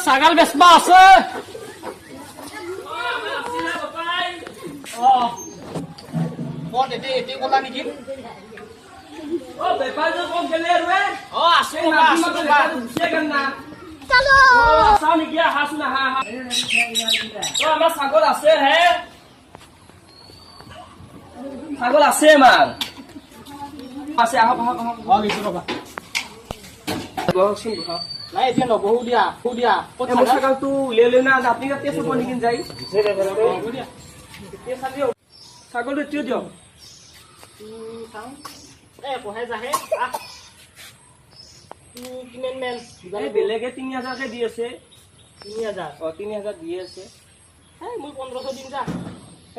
ছাগাল বেচবা আছে এটি কলা নেকি ছাগল আছে হে ছাগল আছে মাৰ আছে আহক আহক আহক ৰবা বহকচোন বহক নাই এতিয়া নবহো দিয়া মোৰ ছাগলটো উলিয়াই লৈ না আপুনি তাতে চাব নেকি যাই ছাগলটো এতিয়া দিয়ক পঢ়াই যাহে কিমান মেন বেলেগে ৩,০০০কে দি আছে ৩,০০০ ৩,০০০ দি আছে মই ১৫০০ দিম যা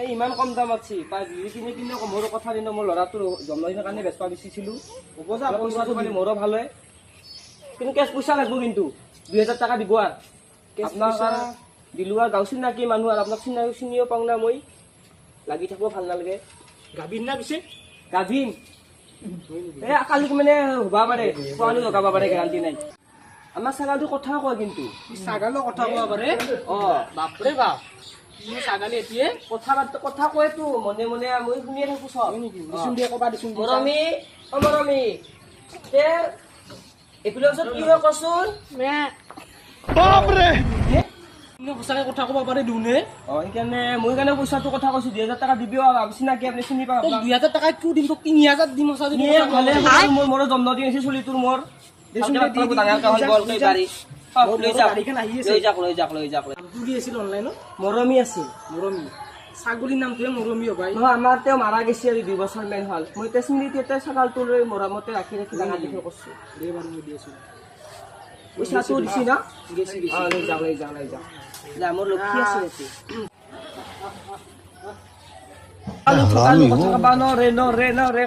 এই ইমান কম দাম আছে পাই কিনে কিনে মোৰ কথা দিন মোৰ ল'ৰাটোৰ জন্মদিনৰ কাৰণে বেচবা বেচিছিলো হ'ব যা পইচাটো পালে মোৰো ভাল হয় কিন্তু কেছ পইচা লাগব কিন্তু ২,০০০ টকা দিব আৰু আপোনাক দিলো আৰু গাঁও চিনাকি মানুহ আৰু আপোনাক চিনিও পাওঁ না মই লাগি থাকিব ভাল নালাগে গাভিন না পিছে গাভিন কালি মানে হবা পাৰে পোৱালি লগাব পাৰে গেৰাণ্টি নাই আমাৰ ছাগালটো কথা কয় কিন্তু ছাগালৰ কথা কব পাৰে বাপৰে বাপ ছাগালে এতিয়া কথা কয়তো মনে মনে মই শুনিয়ে থাকো চব মৰমী মৰমী এইফালে ওচৰত কি হয় কচোন সঁচাকে কথা কব পাৰে দিওঁনে সেইকাৰণে মই কাৰণে পইচাটো কথা কৈছো ২,০০০ টকা দিবি চিনাকি আপুনি চিনি পাব ২,০০০ টকা কিয় দিম ৩,০০০ দিম মোৰ জন্মদিন আছে চলিটোৰ মোৰ মৰমী আছিল মৰমী ছাগলীৰ নামটোৱে মৰমী হ'ব নহয় আমাৰ তেওঁ মাৰা গৈছে আৰু ২ বছৰ মান হ'ল মই এতিয়া স্মৃতি এটা ছাগালটো লৈ মৰমতে ৰাখি ডাঙৰ দীঘল কৰিছো পইচাটো দিছি না লৈ যাওক যা মোৰ লক্ষী আছে কথা কবা ন ৰে